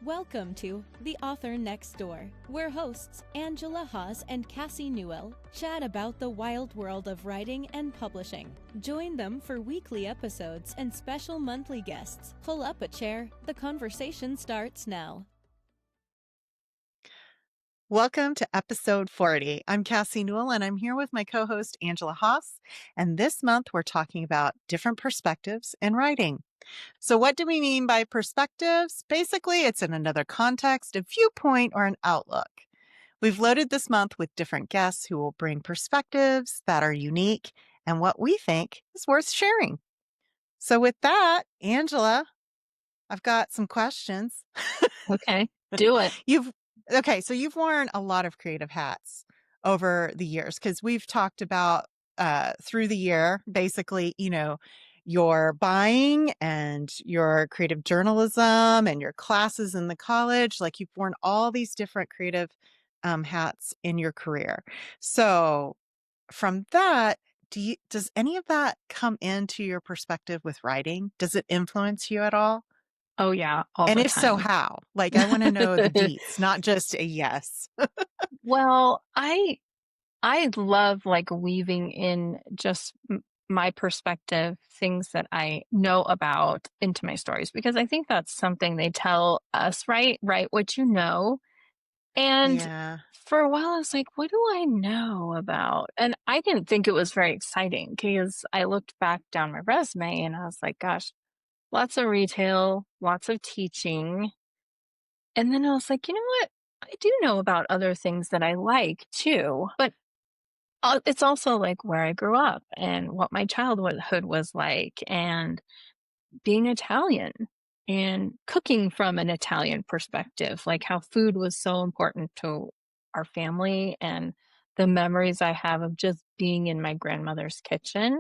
Welcome to The Author Next Door, where hosts Angela Haas and Cassie Newell chat about the wild world of writing and publishing. Join them for weekly episodes and special monthly guests. Pull up a chair. The conversation starts now. Welcome to episode 40. I'm Cassie Newell, and I'm here with my co-host Angela Haas. And this month, we're talking about different perspectives in writing. So what do we mean by perspectives? Basically, it's in another context, a viewpoint, or an outlook. We've loaded this month with different guests who will bring perspectives that are unique and what we think is worth sharing. So with that, Angela, I've got some questions. Okay, do it. So you've worn a lot of creative hats over the years because we've talked about through the year, basically, your buying and your creative journalism and your classes in the college. Like you've worn all these different creative hats in your career. So from that, does any of that come into your perspective with writing? Does it influence you at all? Oh yeah, all And the if so, time. how? Like, I want to know the deets, not just a yes. Well, I love like weaving in just my perspective, things that I know about into my stories, because I think that's something they tell us, right? Write what you know. And Yeah. for a while, I was like, what do I know about? And I didn't think it was very exciting because I looked back down my resume and I was like, gosh, lots of retail, lots of teaching. And then I was like, you know what? I do know about other things that I like too, but it's also like where I grew up and what my childhood was like, and being Italian and cooking from an Italian perspective, like how food was so important to our family and the memories I have of just being in my grandmother's kitchen.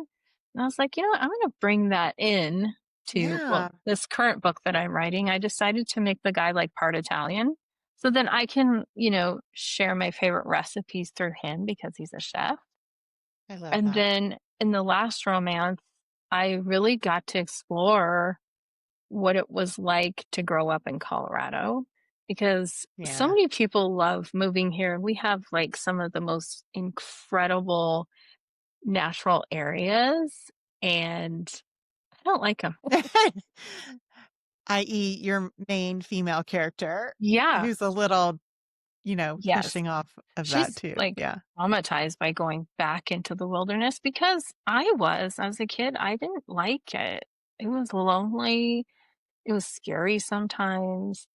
And I was like, you know what? I'm going to bring that in to, Yeah. this current book that I'm writing. I decided to make the guy like part Italian. So then I can, share my favorite recipes through him because he's a chef. I love And that. then in the last romance, I really got to explore what it was like to grow up in Colorado, because so Yeah. many people love moving here. We have like some of the most incredible natural areas, and I don't like them. I.e., your main female character, Yeah. who's a little, Yes. pushing off of that She's too. like Yeah. traumatized by going back into the wilderness because as a kid, I didn't like it. It was lonely. It was scary sometimes.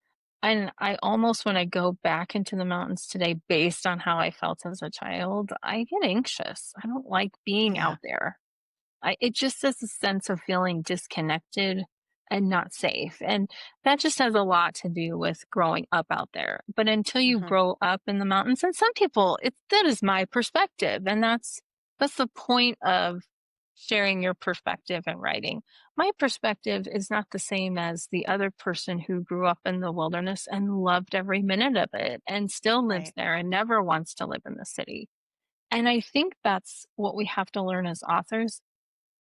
And I almost, when I go back into the mountains today, based on how I felt as a child, I get anxious. I don't like being Yeah. out there. It just is a sense of feeling disconnected and not safe. And that just has a lot to do with growing up out there. But until you Mhm. grow up in the mountains, and some people, that is my perspective. And that's the point of sharing your perspective and writing. My perspective is not the same as the other person who grew up in the wilderness and loved every minute of it and still lives Right. there and never wants to live in the city. And I think that's what we have to learn as authors.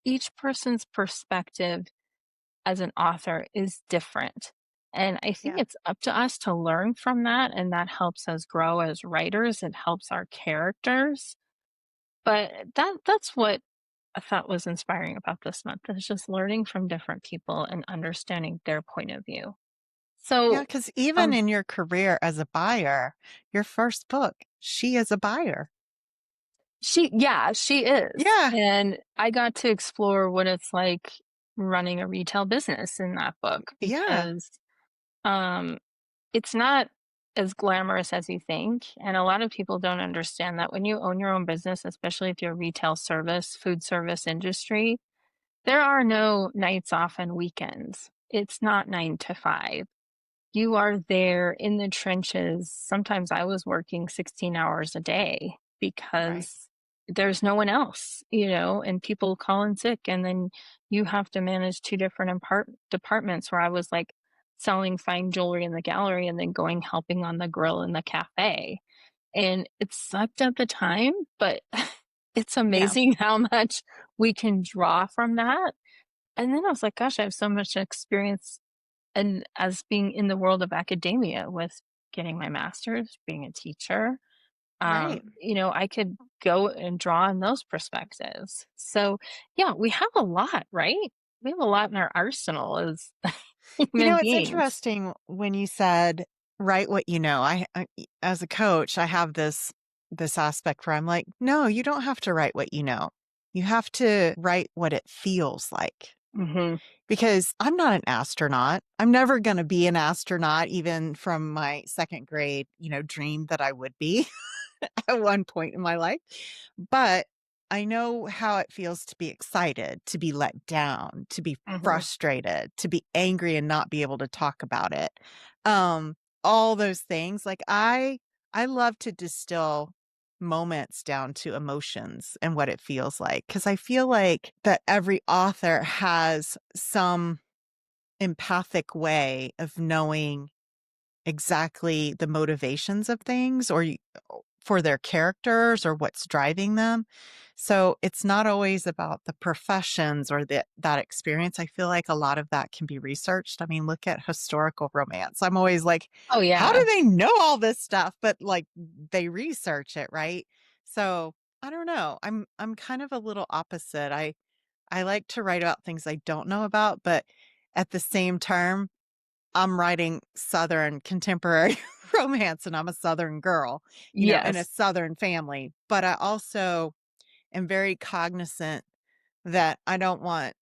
Each person's perspective as an author is different. And I think Yeah. it's up to us to learn from that. And that helps us grow as writers. It helps our characters. But that's what I thought was inspiring about this month, is just learning from different people and understanding their point of view. Yeah. So, Because even um, in your career as a buyer, your first book, she is a buyer. she is. Yeah. And I got to explore what it's like running a retail business in that book, Yeah. because um, it's not as glamorous as you think. And a lot of people don't understand that when you own your own business, especially if you're retail service, food service industry, there are no nights off and weekends. It's not 9 to 5. You are there in the trenches. Sometimes I was working 16 hours a day Right. because there's no one else, and people call in sick. And then you have to manage two different departments, where I was like selling fine jewelry in the gallery and then going helping on the grill in the cafe. And it sucked at the time, but it's Yeah. amazing how much we can draw from that. And then I was like, gosh, I have so much experience and as being in the world of academia with getting my master's, being a teacher, Right. I could go and draw on those perspectives. So, yeah, we have a lot, right? We have a lot in our arsenal as human It's beings. interesting when you said write what you know. As a coach, I have this aspect where I'm like, no, you don't have to write what you know. You have to write what it feels like. Hmm. Because I'm not an astronaut. I'm never going to be an astronaut, even from my second grade, dream that I would be at one point in my life. But I know how it feels to be excited, to be let down, to be Hmm. frustrated, to be angry and not be able to talk about it. Um, all those things. Like I love to distill moments down to emotions and what it feels like. Cause I feel like that every author has some empathic way of knowing exactly the motivations of things for their characters or what's driving them. So it's not always about the professions or that experience. I feel like a lot of that can be researched. I mean, look at historical romance. I'm always like, Oh, how do yeah. they know all this stuff? But like they research it, right? So I don't know. I'm kind of a little opposite. I like to write about things I don't know about, but at the same term, I'm writing Southern contemporary romance and I'm a Southern girl, in a Yes. Southern family. But I also am very cognizant that I don't want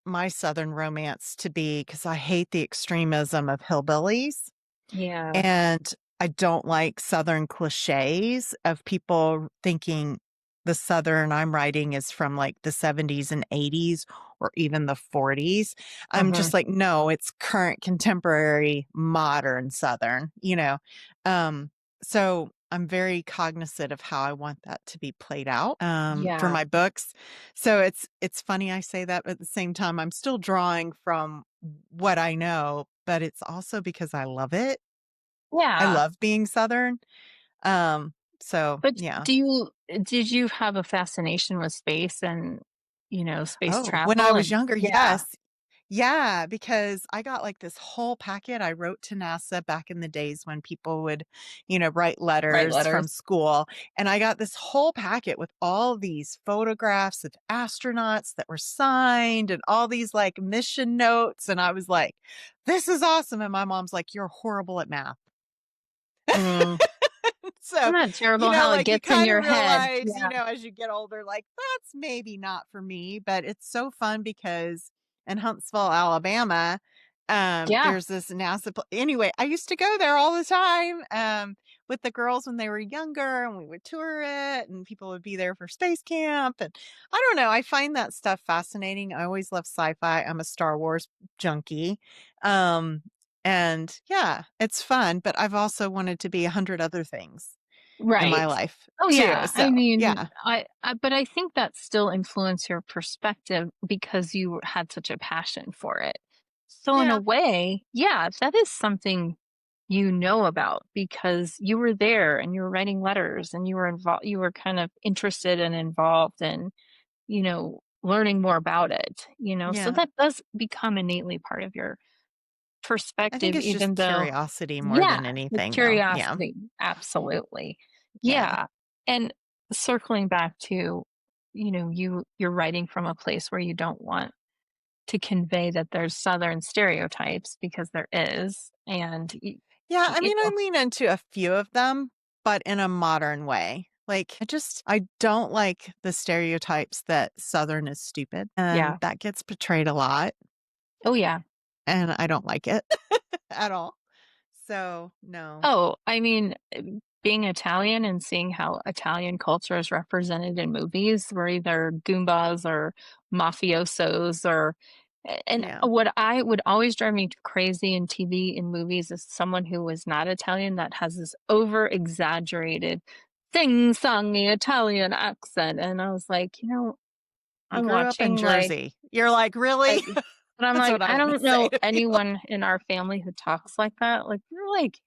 my Southern romance to be because I hate the extremism of hillbillies. Yeah. And I don't like Southern cliches of people thinking the Southern I'm writing is from like the 70s and 80s or even the 40s. I'm Hmm. just like, no, it's current, contemporary, modern Southern. Um, so I'm very cognizant of how I want that to be played out for Yeah. my books. So it's funny I say that, but at the same time, I'm still drawing from what I know, but it's also because I love it. I Yeah. love being Southern. Um, so But yeah. did you have a fascination with space and, space Oh, when I travel? was And younger, yeah, yes. Yeah, because I got like this whole packet. I wrote to NASA back in the days when people would, write write letters letters. from school. And I got this whole packet with all these photographs of astronauts that were signed and all these like mission notes. And I was like, this is awesome. And my mom's like, you're horrible at math. Mm. So, Isn't that terrible how it like you gets in kind of your head? realize, Yeah. as you get older, like that's maybe not for me, but it's so fun because in Huntsville, Alabama, Yeah. there's this NASA. Anyway, I used to go there all the time with the girls when they were younger, and we would tour it, and people would be there for space camp. And I don't know, I find that stuff fascinating. I always love sci-fi. I'm a Star Wars junkie. Um, and yeah, it's fun, but I've also wanted to be 100 other things in my Right. life Oh, too. yeah. So I mean, yeah, but I think that still influenced your perspective because you had such a passion for it. So in a yeah, way, yeah, that is something you know about because you were there and you were writing letters and you were involved, you were kind of interested and involved in, learning more about it, so yeah. that does become innately part of your I think perspective, it's just even though, curiosity more yeah, than the anything, though. Yeah, curiosity, absolutely. yeah, Yeah. And circling back to, you're writing from a place where you don't want to convey that there's Southern stereotypes because there is. And, yeah. y- I you mean, I know, lean into a few of them, but in a modern way. Like, I don't like the stereotypes that Southern is stupid, and yeah. that gets portrayed a lot, Oh, yeah. and I don't like it at all. So no, Oh, I mean, being Italian and seeing how Italian culture is represented in movies, we're either Goombas or mafiosos or and yeah. what I would always drive me crazy in TV and movies is someone who was not Italian that has this over exaggerated sing-songy Italian accent. And I was like, You I'm grew up in watching Jersey. You're like, really? like but I'm That's like, what I I want to don't say know to people. anyone in our family who talks like that. Like, you're like,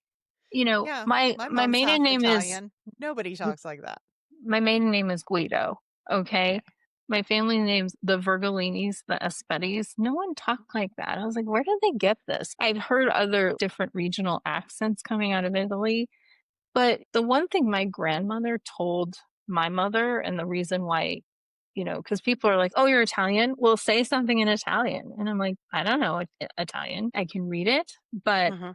Yeah, my my my mom's maiden half name is Italian. Nobody talks like that. my maiden name is Guido, Okay. okay? My family names the Virgolinis, the Aspettis. No one talked like that. I was like, where did they get this? I'd heard other different regional accents coming out of Italy, but the one thing my grandmother told my mother, and the reason why, because people are like, oh, you're Italian? Well, say something in Italian. And I'm like, I don't know Italian. I can read it, but Hmm.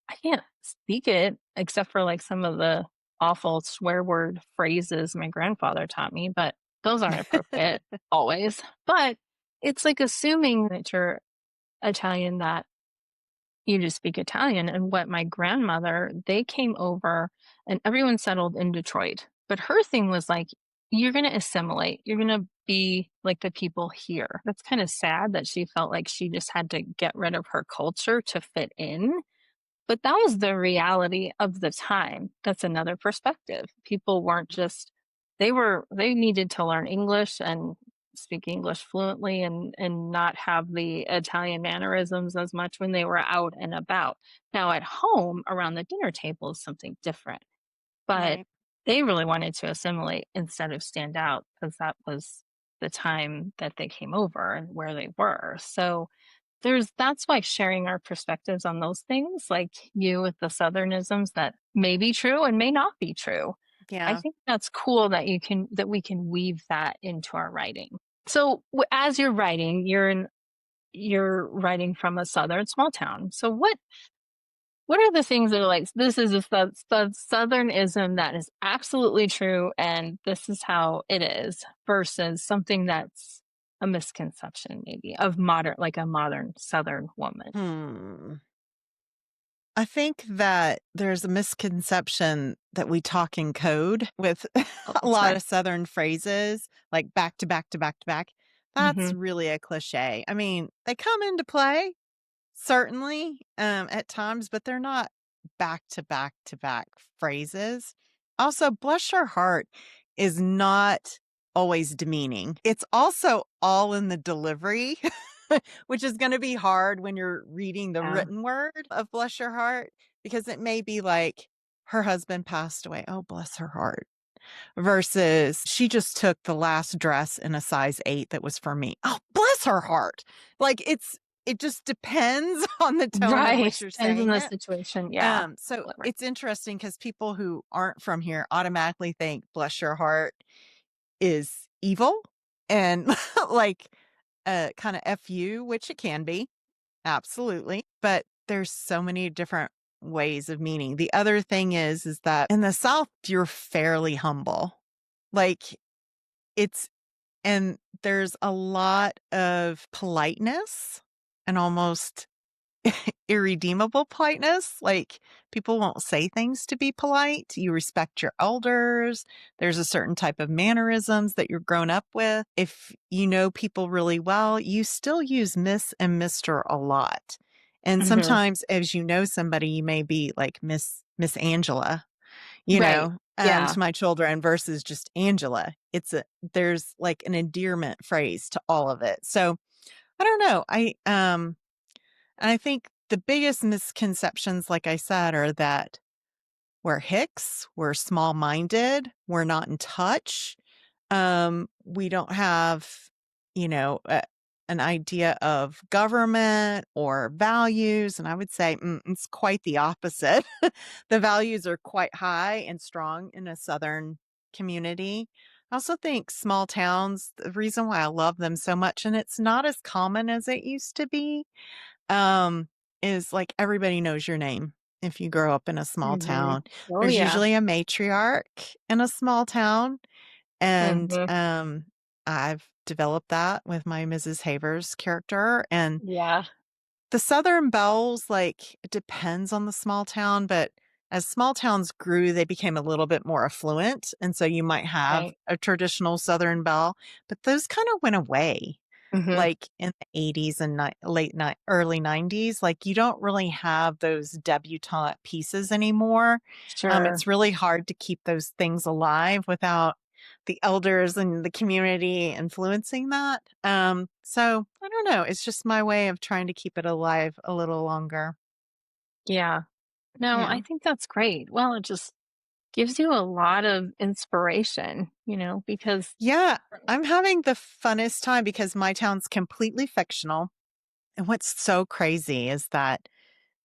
I can't speak it except for like some of the awful swear word phrases my grandfather taught me, but those aren't appropriate always. But it's like assuming that you're Italian, that you just speak Italian. And what my grandmother, they came over and everyone settled in Detroit. But her thing was like, you're going to assimilate. You're going to be like the people here. That's kind of sad that she felt like she just had to get rid of her culture to fit in. But that was the reality of the time. That's another perspective. People weren't just, they needed to learn English and speak English fluently and not have the Italian mannerisms as much when they were out and about. Now at home around the dinner table is something different, but Right. they really wanted to assimilate instead of stand out because that was the time that they came over and where they were. So that's why sharing our perspectives on those things, like you with the Southernisms that may be true and may not be true. I Yeah. think that's cool that we can weave that into our writing. So as you're writing, you're writing from a Southern small town. So what are the things that are like, this is the Southernism that is absolutely true and this is how it is versus something that's a misconception maybe of like a modern Southern woman? Hmm. I think that there's a misconception that we talk in code with Oh, a that's lot right. of Southern phrases, like back to back to back to back. That's Mhm. really a cliche. I mean, they come into play, certainly, at times, but they're not back to back to back phrases. Also, bless your heart is not always demeaning. It's also all in the delivery, which is going to be hard when you're reading the Yeah. written word of bless your heart, because it may be like her husband passed away. Oh, bless her heart. Versus she just took the last dress in a size 8 that was for me. Oh, bless her heart. Like it just depends on the tone at Right. which you're Depends on saying the it. situation. Yeah. So Totally right. it's interesting because people who aren't from here automatically think bless your heart is evil and like kind of FU, which it can be. Absolutely. But there's so many different ways of meaning. The other thing is that in the South, you're fairly humble. Like it's, and there's a lot of politeness and almost irredeemable politeness. Like people won't say things to be polite. You respect your elders. There's a certain type of mannerisms that you're grown up with. If you know people really well, you still use Miss and Mr. a lot. And Mhm. sometimes as you know somebody, you may be like Miss Angela, Right. Yeah. to my children versus just Angela. There's like an endearment phrase to all of it. So I don't know. I think the biggest misconceptions, like I said, are that we're hicks, we're small minded, we're not in touch. We don't have, you know, an idea of government or values. And I would say it's quite the opposite. The values are quite high and strong in a Southern community. I also think small towns, the reason why I love them so much, and it's not as common as it used to be, um, is like everybody knows your name if you grow up in a small Mhm. town. Oh, There's yeah. usually a matriarch in a small town, and, Mhm. I've developed that with my Mrs. Havers character, and Yeah. the Southern belles, like, it depends on the small town, but as small towns grew, they became a little bit more affluent, and so you might have Right. a traditional Southern belle, but those kinda went away Mhm. like in the 80s and early 90s. Like you don't really have those debutante pieces anymore. Sure. It's really hard to keep those things alive without the elders and the community influencing that. So I don't know. It's just my way of trying to keep it alive a little longer. Yeah. No, Yeah. I think that's great. Well, it just gives you a lot of inspiration, because Yeah, I'm having the funnest time because my town's completely fictional. And what's so crazy is that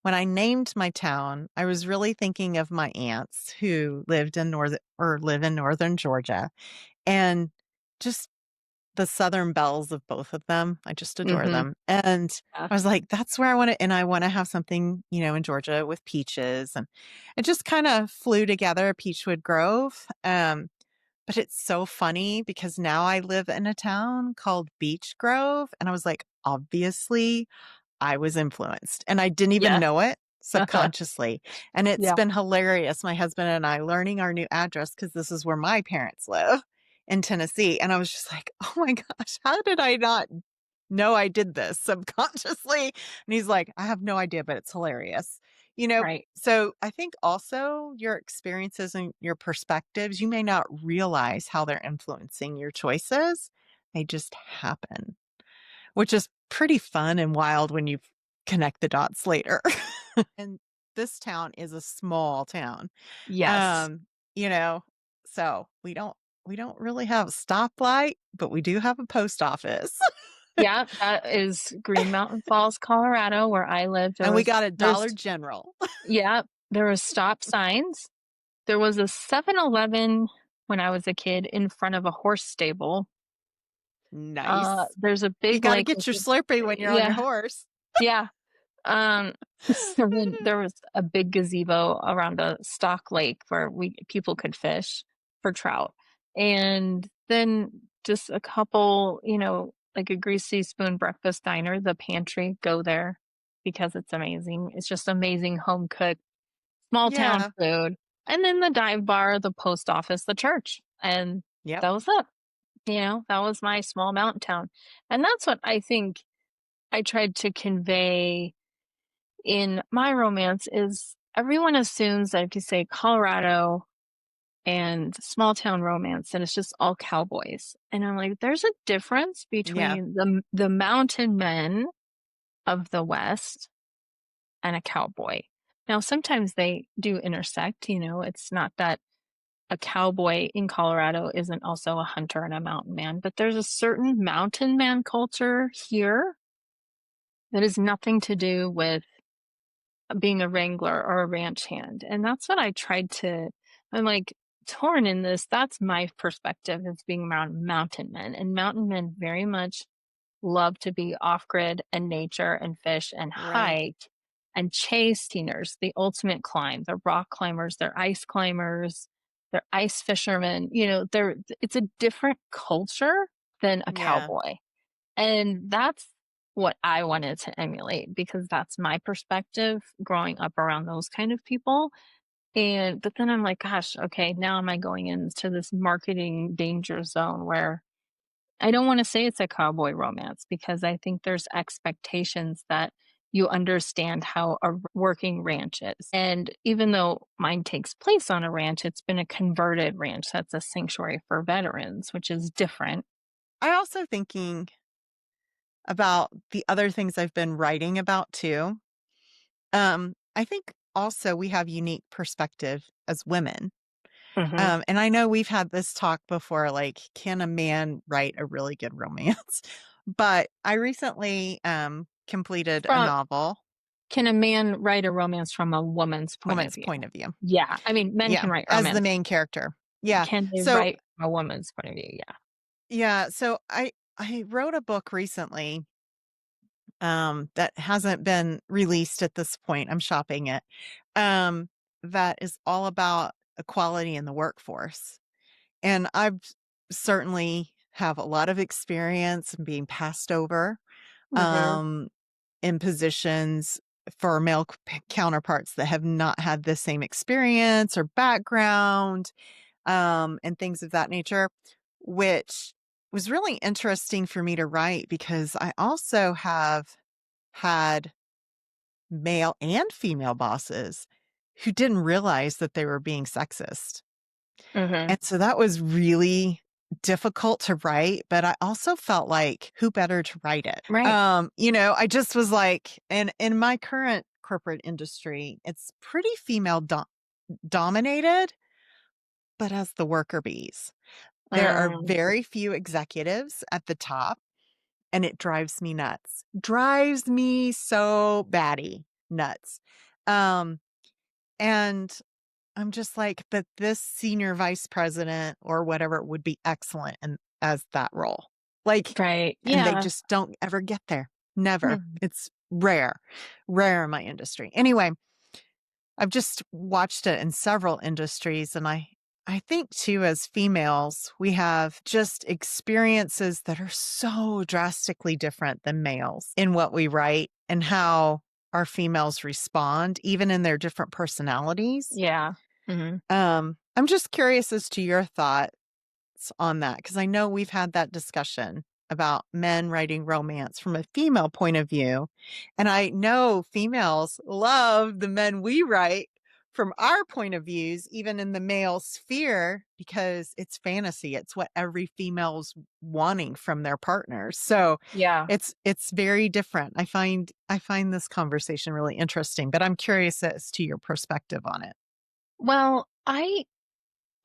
when I named my town, I was really thinking of my aunts who live in northern Georgia, and just the southern belles of both of them. I just adore hmm them. And yeah, I was like, that's where I want to, and I want to have something, in Georgia with peaches. And it just kind of flew together, Peachwood Grove. But it's so funny because now I live in a town called Beech Grove. And I was like, obviously, I was influenced and I didn't even yeah, know it subconsciously. And it's yeah, been hilarious. My husband and I learning our new address because this is where my parents live in Tennessee. And I was just like, oh my gosh, how did I not know I did this subconsciously? And he's like, I have no idea, but it's hilarious. right. So I think also your experiences and your perspectives, you may not realize how they're influencing your choices. They just happen, which is pretty fun and wild when you connect the dots later. And this town is a small town. Yes. Um, you know, so we don't really have a stoplight, but we do have a post office. Yeah, that is Green Mountain Falls, Colorado, where I live. And we got a Dollar General. Yeah, there was stop signs. There was a 7-Eleven when I was a kid in front of a horse stable. Nice. There's a You big got to lake get with your Slurpee when you're on your yeah, horse. yeah. Um, so then there was a big gazebo around a stock lake where people could fish for trout. And then just a couple, like a Greasy Spoon breakfast diner, the pantry, go there because it's amazing. It's just amazing home cooked, small town Yeah. food. And then the dive bar, the post office, the church. And Yep. that was it. That was my small mountain town. And that's what I think I tried to convey in my romance is everyone assumes that if you say Colorado and small town romance, then it's just all cowboys. And I'm like, there's a difference Yeah. between the mountain men of the West and a cowboy. Now, sometimes they do intersect, it's not that a cowboy in Colorado isn't also a hunter and a mountain man, but there's a certain mountain man culture here that has nothing to do with being a wrangler or a ranch hand. And that's what I'm like torn in this. That's my perspective as being around mountain men. And mountain men very much love to be off grid and nature and fish and Right. hike and chase teeners, the ultimate climb. They're rock climbers, they're ice climbers, they're ice fishermen. It's a different culture than a Yeah. cowboy. And that's what I wanted to emulate because that's my perspective growing up around those kind of people. But then I'm like, gosh, okay, now am I going into this marketing danger zone where I don't want to say it's a cowboy romance because I think there's expectations that you understand how a working ranch is. And even though mine takes place on a ranch, it's been a converted ranch that's a sanctuary for veterans, which is different. I also thinking about the other things I've been writing about too. I think also we have unique perspective as women. hmm And I know we've had this talk before, like, can a man write a really good romance? But I recently completed a From novel, Can a man write a romance from a woman's point of woman's view? point of view. Yeah. I mean, men Yeah, can write as the romance. main character. Yeah. Can they So write from a woman's point of view? Yeah. so I wrote a book recently that hasn't been released at this point. I'm shopping it. That is all about equality in the workforce. And I've certainly have a lot of experience in being passed over hmm um, in positions for male counterparts that have not had the same experience or background and things of that nature, which was really interesting for me to write because I also have had male and female bosses who didn't realize that they were being sexist. hmm And so that was really difficult to write, but I also felt like who better to write it? Right. I just was like, and in my current corporate industry, it's pretty female dominated. but as the worker bees. There are Um, very few executives at the top, and it drives me nuts. Drives me so batty nuts. Um, and I'm just like, but this senior vice president or whatever would be excellent as that role. Like, right. and they Yeah. just don't ever get there. Never. Hmm. It's rare in my industry. Anyway, I've just watched it in several industries, and I think too, as females, we have just experiences that are so drastically different than males in what we write and how our females respond, even in their different personalities. Yeah. Hmm. I'm just curious as to your thoughts on that, because I know we've had that discussion about men writing romance from a female point of view. And I know females love the men we write from our point of views, even in the male sphere, because it's fantasy. It's what every female's wanting from their partners. So Yeah. it's very different. I find this conversation really interesting, but I'm curious as to your perspective on it. Well, I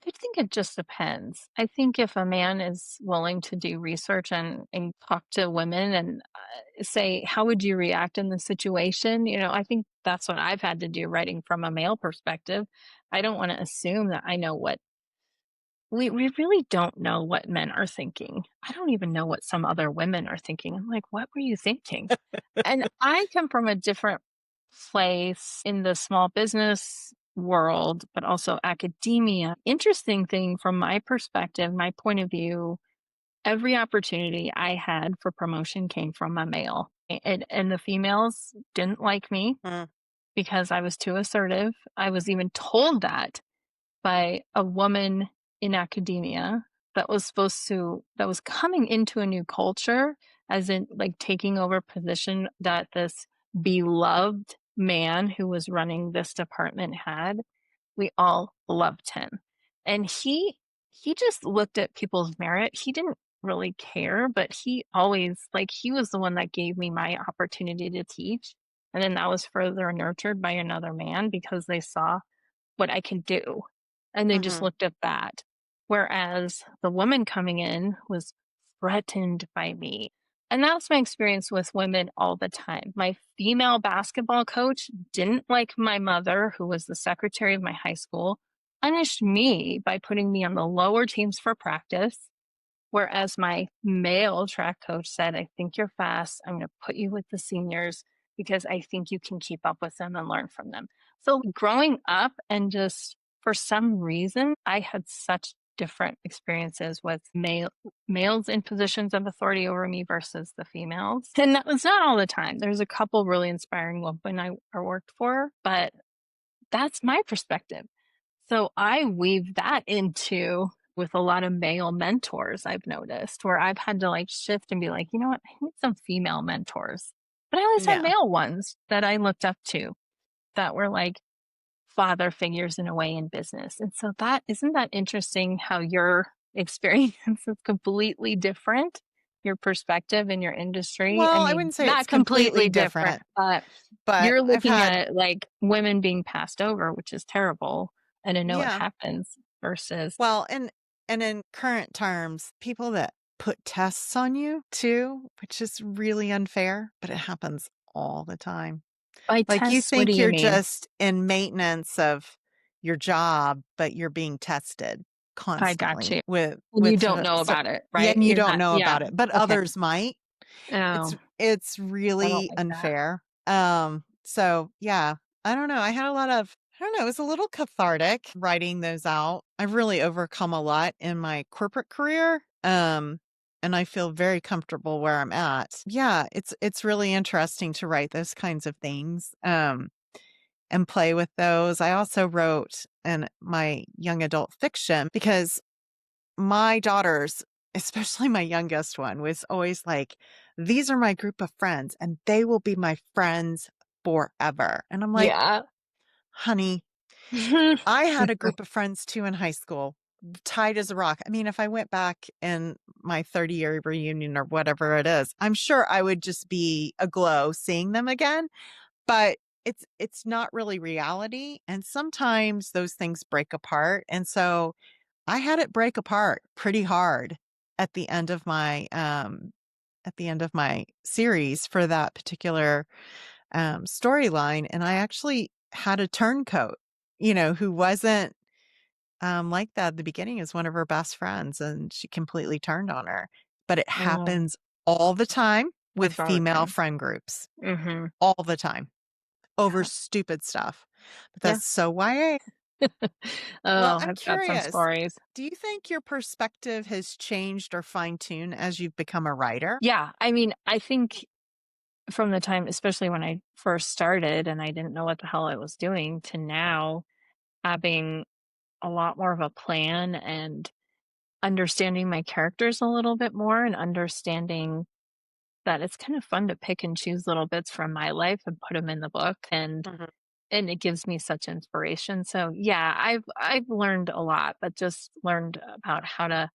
think it just depends. I think if a man is willing to do research and talk to women and say, how would you react in this situation? I think that's what I've had to do writing from a male perspective. I don't want to assume that I know what we really don't know what men are thinking. I don't even know what some other women are thinking. I'm like, what were you thinking? And I come from a different place in the small business world, but also academia. Interesting thing from my perspective, my point of view, every opportunity I had for promotion came from a male. And the females didn't like me Mm. because I was too assertive. I was even told that by a woman in academia that was coming into a new culture, as in like taking over position that this beloved man who was running this department had. We all loved him. And he just looked at people's merit. He didn't really care, but he always like he was the one that gave me my opportunity to teach. And then that was further nurtured by another man because they saw what I can do. And they just Mhm. looked at that. Whereas the woman coming in was threatened by me. And that's my experience with women all the time. My female basketball coach didn't like my mother, who was the secretary of my high school, punished me by putting me on the lower teams for practice. Whereas my male track coach said, I think you're fast. I'm going to put you with the seniors because I think you can keep up with them and learn from them. So growing up and just for some reason, I had such different experiences with males in positions of authority over me versus the females. And that was not all the time. There's a couple really inspiring women I worked for, but that's my perspective. So I weave that into with a lot of male mentors I've noticed where I've had to like shift and be like, you know what, I need some female mentors. But I always had Yeah. male ones that I looked up to that were like father figures in a way in business. And so that isn't that interesting how your experience is completely different, your perspective in your industry. I Well, I mean, wouldn't say it's not completely completely different, different, but but you're I've looking had, at like women being passed over, which is terrible. And I know it yeah. happens versus Well, and in current terms, people that put tests on you too, which is really unfair, but it happens all the time. by Like you tests, what do think you you're mean? just in maintenance of your job, but you're being tested I got constantly you. with And you don't the know about it, yeah, right? and you You're don't not, know yeah. about it, but Okay. others might. Oh, It's I don't really like that. unfair. So yeah, I don't know. I had a lot of, I don't know, it was a little cathartic writing those out. I've really overcome a lot in my corporate career. And I feel very comfortable where I'm at. Yeah, it's really interesting to write those kinds of things. And play with those. I also wrote in my young adult fiction because my daughters, especially my youngest one, was always like, these are my group of friends and they will be my friends forever. And I'm like, Yeah. honey, I had a group of friends too in high school, tight as a rock. I mean, if I went back in my 30-year reunion or whatever it is, I'm sure I would just be aglow seeing them again. But it's not really reality. And sometimes those things break apart. And so I had it break apart pretty hard at the end of my series for that particular storyline, and I actually had a turncoat, who wasn't like that at the beginning, is one of her best friends, and she completely turned on her. But it Oh, happens all the time with that's all the female time. friend groups, Mm-hmm. all the time over Yeah. stupid stuff. But Yeah. that's so YA. Well, Oh, I'm I've got some curious. stories. Do you think your perspective has changed or fine-tuned as you've become a writer? Yeah. I mean, I think from the time, especially when I first started and I didn't know what the hell I was doing, to now having a lot more of a plan and understanding my characters a little bit more and understanding that it's kind of fun to pick and choose little bits from my life and put them in the book, Mhm. and it gives me such inspiration. So yeah, I've learned a lot, but just learned about how to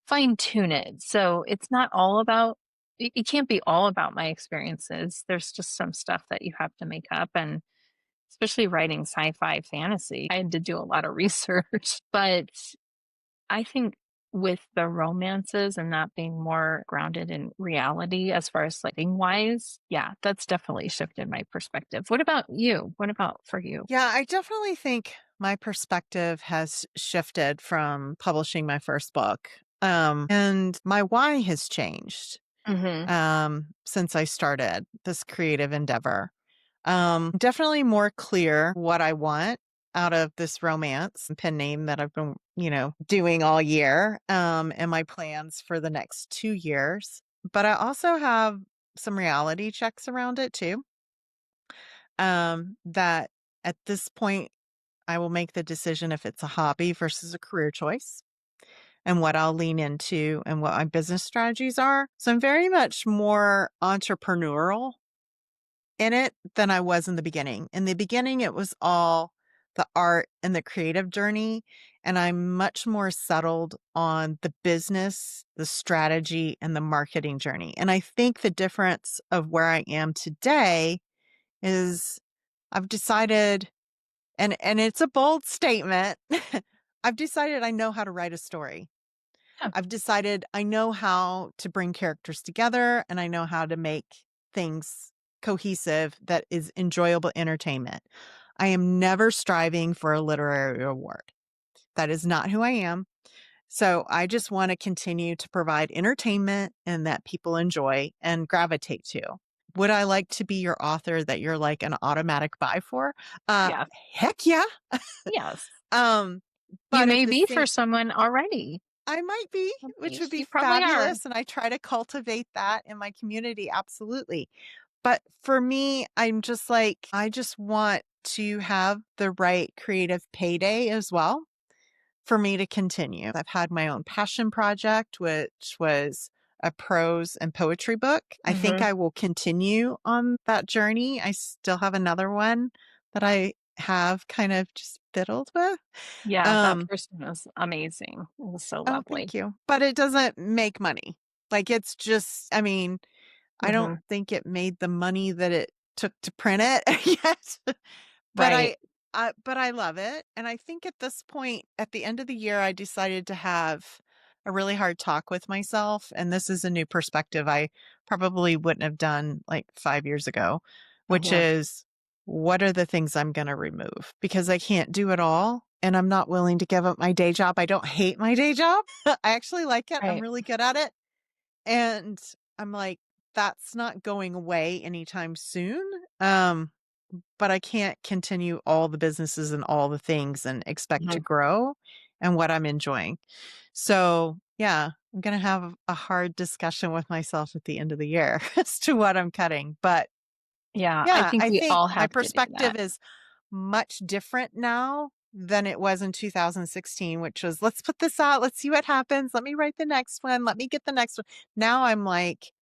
fine tune it. So it's not all about it can't be all about my experiences. There's just some stuff that you have to make up, and especially writing sci-fi fantasy. I had to do a lot of research, but I think with the romances and that being more grounded in reality as far as lighting wise, yeah, that's definitely shifted my perspective. What about you? What about for you? Yeah, I definitely think my perspective has shifted from publishing my first book. And my why has changed Mhm. since I started this creative endeavor. Definitely more clear what I want out of this romance pen name that I've been, doing all year, and my plans for the next 2 years. But I also have some reality checks around it too. That at this point, I will make the decision if it's a hobby versus a career choice and what I'll lean into and what my business strategies are. So I'm very much more entrepreneurial in it than I was in the beginning. In the beginning, it was all the art and the creative journey. And I'm much more settled on the business, the strategy, and the marketing journey. And I think the difference of where I am today is I've decided, and it's a bold statement, I've decided I know how to write a story. Yeah. I've decided I know how to bring characters together and I know how to make things cohesive that is enjoyable entertainment. I am never striving for a literary award. That is not who I am. So I just want to continue to provide entertainment and that people enjoy and gravitate to. Would I like to be your author that you're like an automatic buy for? Uh, Yes. Heck yeah. Yes. Um, You but at may the be for same someone already. I might be, which Maybe. would be You probably are. fabulous, and I try to cultivate that in my community, absolutely. But for me, I'm just like, I just want to have the right creative payday as well for me to continue. I've had my own passion project, which was a prose and poetry book. I think Mhm. I will continue on that journey. I still have another one that I have kind of just fiddled with. Yeah, that Um, person was amazing. It was so Oh, lovely. thank you. But it doesn't make money. Like, it's just, I mean, I don't Mhm. think it made the money that it took to print it yet. But Right. I love it. And I think at this point, at the end of the year, I decided to have a really hard talk with myself. And this is a new perspective I probably wouldn't have done like 5 years ago, which Mhm. is what are the things I'm going to remove? Because I can't do it all. And I'm not willing to give up my day job. I don't hate my day job. I actually like it. I'm Right. really good at it. And I'm like, that's not going away anytime soon. Um, but I can't continue all the businesses and all the things and expect to Mhm. grow and what I'm enjoying. So, yeah, I'm going to have a hard discussion with myself at the end of the year as to what I'm cutting. But Yeah, I yeah, think I we think all my have to do perspective that. is much different now than it was in 2016, which was let's put this out, let's see what happens, let me write the next one, let me get the next one. Now I'm like,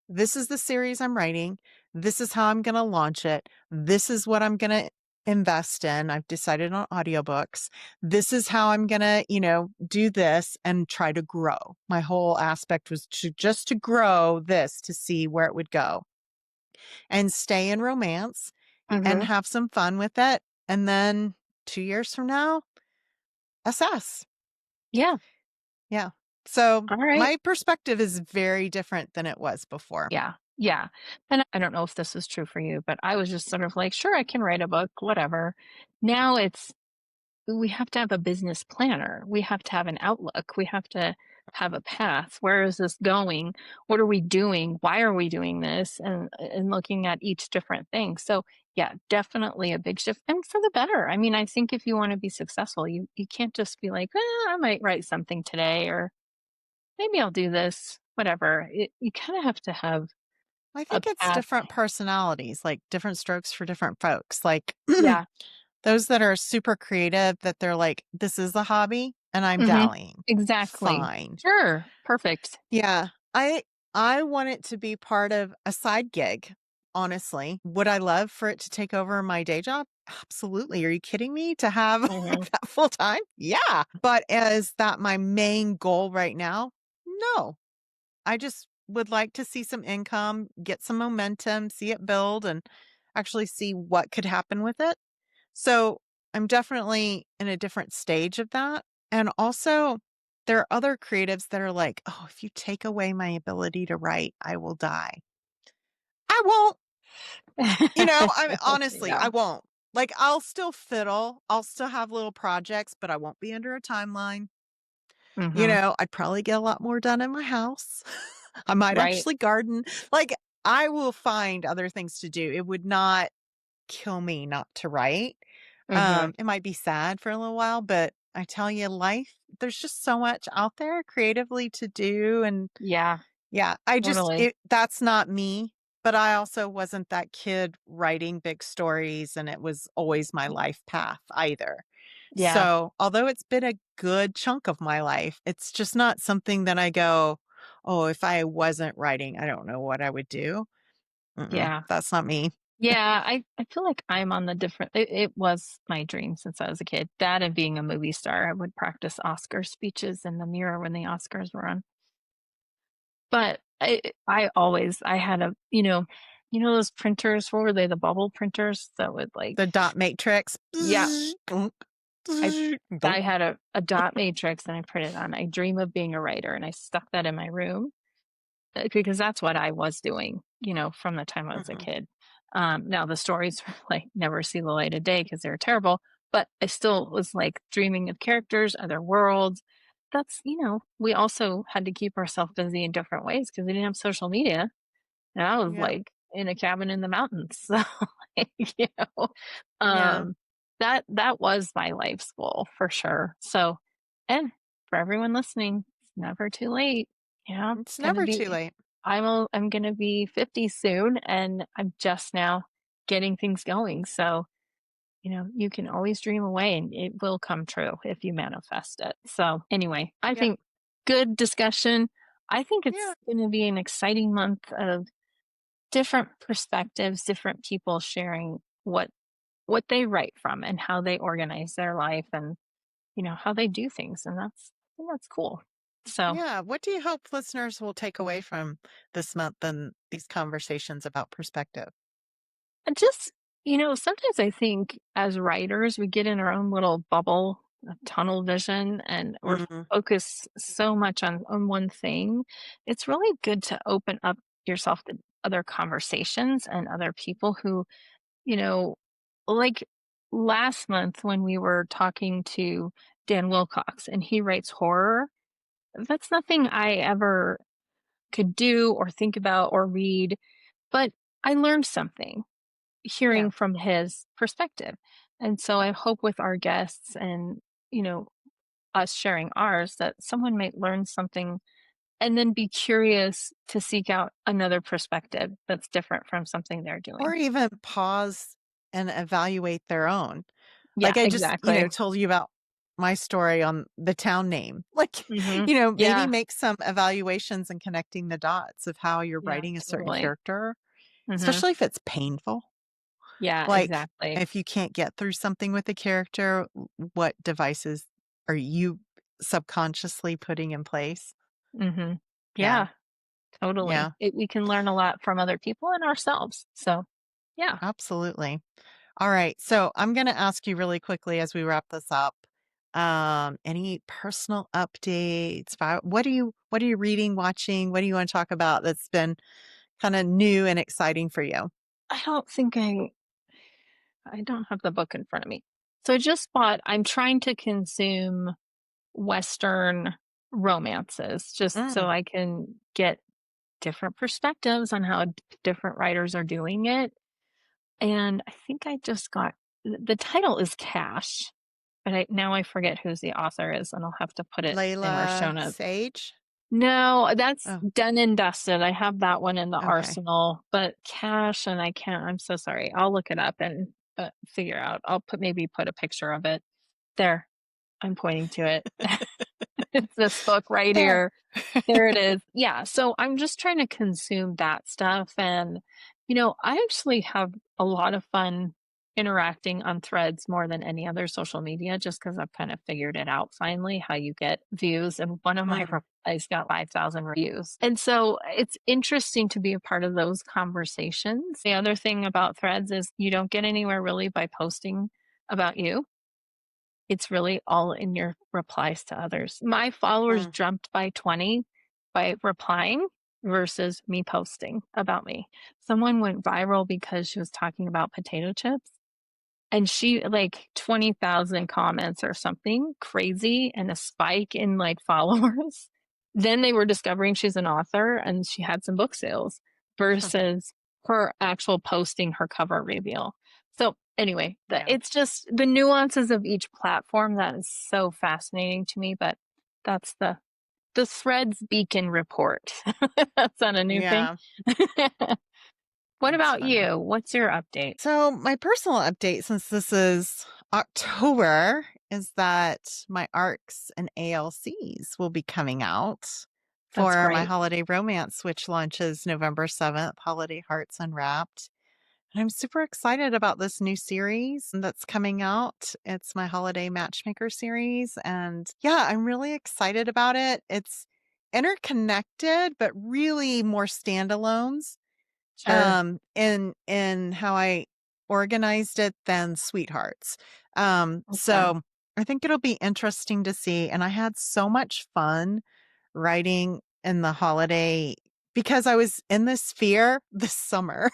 this is the series I'm writing. This is how I'm going to launch it. This is what I'm going to invest in. I've decided on audiobooks. This is how I'm going to, do this and try to grow. My whole aspect was to grow this to see where it would go and stay in romance and Mhm. have some fun with it. And then 2 years from now, assess. Yeah. Yeah. So All right. my perspective is very different than it was before. Yeah. Yeah. And I don't know if this is true for you, but I was just sort of like, sure, I can write a book, whatever. Now it's, we have to have a business planner. We have to have an outlook. We have to have a path. Where is this going? What are we doing? Why are we doing this? And looking at each different thing. So yeah, definitely a big shift and for the better. I mean, I think if you want to be successful, you can't just be like, I might write something today or maybe I'll do this, whatever. You kind of have to have I a think it's path. different personalities, like different strokes for different folks. Like Yeah. those that are super creative, that they're like, this is a hobby and I'm Hmm. dallying. Exactly. Fine. Sure. Perfect. Yeah. I want it to be part of a side gig, honestly. Would I love for it to take over my day job? Absolutely. Are you kidding me? To have Hmm. that full time? Yeah. But is that my main goal right now? No. I just would like to see some income, get some momentum, see it build, and actually see what could happen with it. So I'm definitely in a different stage of that. And also, there are other creatives that are like, oh, if you take away my ability to write, I will die. I won't. I mean, honestly, Yeah. I won't. Like, I'll still fiddle, I'll still have little projects, but I won't be under a timeline. Hmm. I'd probably get a lot more done in my house. I might Right. actually garden. Like, I will find other things to do. It would not kill me not to write. Hmm. It might be sad for a little while, but I tell you, life, there's just so much out there creatively to do. And Yeah. yeah, Totally. that's not me. But I also wasn't that kid writing big stories, and it was always my life path either. Yeah. So, although it's been a good chunk of my life, it's just not something that I go, oh, if I wasn't writing, I don't know what I would do. Yeah. That's not me. Yeah. I feel like I'm on the different, it was my dream since I was a kid. That and being a movie star. I would practice Oscar speeches in the mirror when the Oscars were on. But I had a, those printers, what were they? The bubble printers that would like, The dot matrix. yeah, Dunk, I dunk. I had a dot matrix and I printed on. I dream of being a writer and I stuck that in my room because that's what I was doing, from the time I was a Mhm. kid. Now the stories like never see the light of day because they're terrible, but I still was like dreaming of characters, other worlds. That's, we also had to keep ourselves busy in different ways because we didn't have social media. And I was Yeah. like in a cabin in the mountains. So, like, Yeah. um, that was my life's goal for sure. So, and for everyone listening, it's never too late. It's Gonna never too be, late. I'm gonna be 50 soon, and I'm just now getting things going. So, you can always dream away, and it will come true if you manifest it. So, anyway, I Yeah. think good discussion. I think Yeah. it's going to be an exciting month of different perspectives, different people sharing what they write from and how they organize their life and how they do things, and that's cool. So Yeah. What do you hope listeners will take away from this month and these conversations about perspective? and just sometimes I think as writers we get in our own little bubble, tunnel vision, and we're Mm, focused so much on one thing. It's really good to open up yourself to other conversations and other people who you know, like last month when we were talking to Dan Wilcox and he writes horror, that's nothing I ever could do or think about or read, but I learned something yeah. hearing from his perspective. And so I hope with our guests and, you know, us sharing ours that someone might learn something and then be curious to seek out another perspective that's different from something they're doing. Or even pause and evaluate their own. Yeah, Like I just, exactly. told you about my story on the town name. Like, Mhm. maybe Yeah. make some evaluations and connecting the dots of how you're Yeah, writing a certain totally. character, Mhm. especially if it's painful. Yeah, Like, exactly. if you can't get through something with a character, what devices are you subconsciously putting in place? Mhm. Yeah. Yeah, totally. Yeah. We can learn a lot from other people and ourselves. So, yeah. Absolutely. All right. So I'm going to ask you really quickly as we wrap this up. Any personal updates? What are you reading, watching? What do you want to talk about that's been kind of new and exciting for you? I don't think I don't have the book in front of me. So I just bought I'm trying to consume Western romances just so Mm, I can get different perspectives on how different writers are doing it. And I think I just got the title is Cash, but now I forget who's the author is, and I'll have to put it in our show Layla notes. Sage? No, that's Oh, done and dusted. I have that one in the okay. arsenal, but Cash, and I can't. I'm so sorry. I'll look it up and figure out. I'll maybe put a picture of it there. I'm pointing to it. It's this book right There. here. There it is. Yeah, so I'm just trying to consume that stuff, and, I actually have a lot of fun interacting on Threads more than any other social media just because 'cause I've kind of figured it out finally how you get views, and one of my Mm, replies got 5,000 reviews, and so it's interesting to be a part of those conversations. The other thing about Threads is you don't get anywhere really by posting about you. It's really all in your replies to others. My followers mm. jumped by 20 by replying versus me posting about me. Someone went viral because she was talking about potato chips and she like 20,000 comments or something crazy and a spike in like followers. Then they were discovering she's an author and she had some book sales versus her actual posting her cover reveal. So anyway, Yeah. it's just the nuances of each platform that is so fascinating to me. But that's the Threads Beacon report. That's not a new thing. Yeah. What That's about funny. you? What's your update? So, my personal update, since this is October, is that my ARCs and ALCs will be coming out That's for my great. holiday romance, which launches November 7th, Holiday Hearts Unwrapped. And I'm super excited about this new series that's coming out. It's my holiday matchmaker series. And yeah, I'm really excited about it. It's interconnected, but really more standalones Sure. in how I organized it than Sweethearts. Okay. So I think it'll be interesting to see. And I had so much fun writing in the holiday because I was in this fear this summer.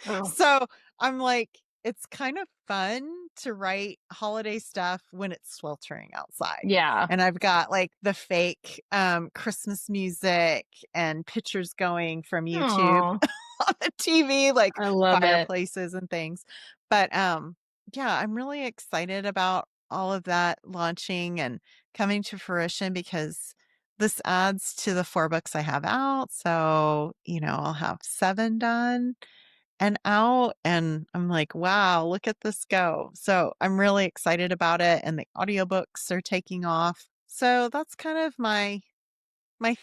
Oh, So I'm like, it's kind of fun to write holiday stuff when it's sweltering outside. yeah. And I've got like the fake Christmas music and pictures going from YouTube Oh, on the TV, like I love it. fireplaces and things. But yeah, I'm really excited about all of that launching and coming to fruition because this adds to the 4 books I have out. So, I'll have 7 done and out, and I'm like, "Wow, look at this go." So, I'm really excited about it, and the audiobooks are taking off. So, that's kind of my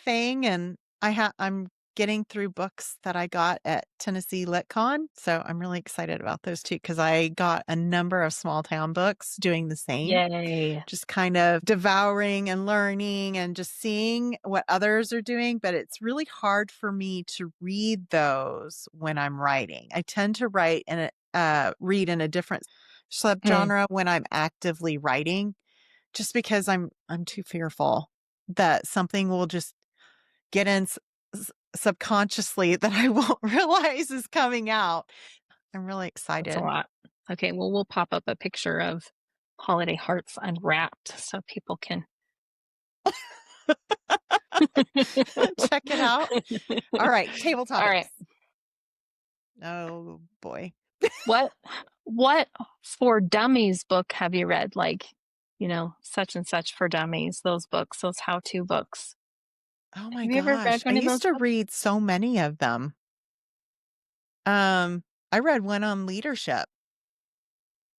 thing, and I'm getting through books that I got at Tennessee LitCon, so I'm really excited about those too because I got a number of small town books doing the same, Yay. just kind of devouring and learning and just seeing what others are doing, but it's really hard for me to read those when I'm writing. I tend to read in a different Mm, subgenre when I'm actively writing, just because I'm too fearful that something will just get in subconsciously that I won't realize is coming out. I'm really that's a excited. lot. Okay, well, we'll pop up a picture of Holiday Hearts Unwrapped so people can. Check it out. All right, table All right. topics. Oh boy. What what for dummies book have you read? Like, such and such for dummies, those books, those how-to books. Oh my Have you ever read gosh. I one of used those to books? read so many of them. Um, I read one on leadership.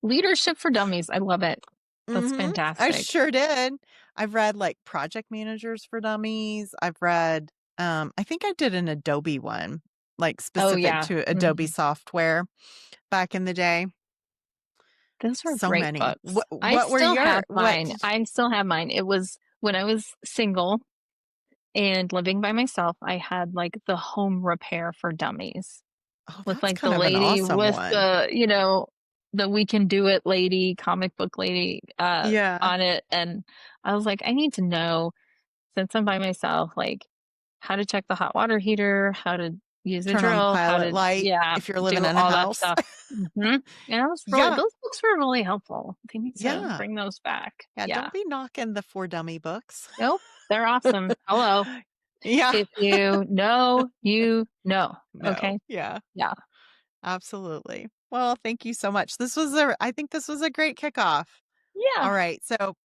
Leadership for Dummies. I love it. That's I fantastic. sure did. I've read like Project Managers for Dummies. I've read I think I did an Adobe one, like Oh, specific yeah. to Adobe Mhm. software back in the day. Those were So great many. books. What were your what did I still have mine. It was when I was single and living by myself, I had, like, the home repair for dummies Oh, with, that's like, the kind of an lady awesome with one. the the We Can Do It lady, comic book lady, Yeah. on it. And I was like, I need to know, since I'm by myself, like how to check the hot water heater, how to use a Turn on the drill, how pilot to, light yeah, if you're living do in a all that house. stuff. And it was really, Yeah. those books were really helpful. They need to Yeah. bring those back. Yeah. Yeah. Don't be knocking the For Dummy books. Nope. They're awesome. Hello. Yeah. If you know, you know. No. Okay. Yeah. Yeah. Absolutely. Well, thank you so much. I think this was a great kickoff. Yeah. All right. So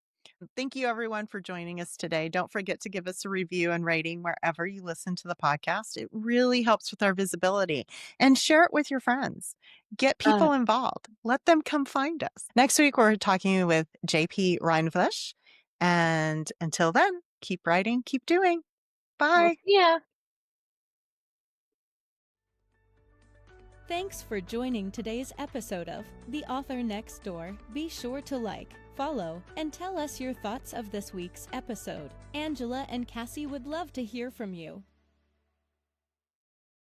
thank you everyone for joining us today. Don't forget to give us a review and rating wherever you listen to the podcast. It really helps with our visibility, and share it with your friends. Get Uh, people involved. Let them come find us. Next week, we're talking with JP Reinfleisch. And until then, keep writing, keep doing. well, Bye. yeah. Thanks for joining today's episode of The Author Next Door. Be sure to like, follow, and tell us your thoughts of this week's episode. Angela and Cassie would love to hear from you.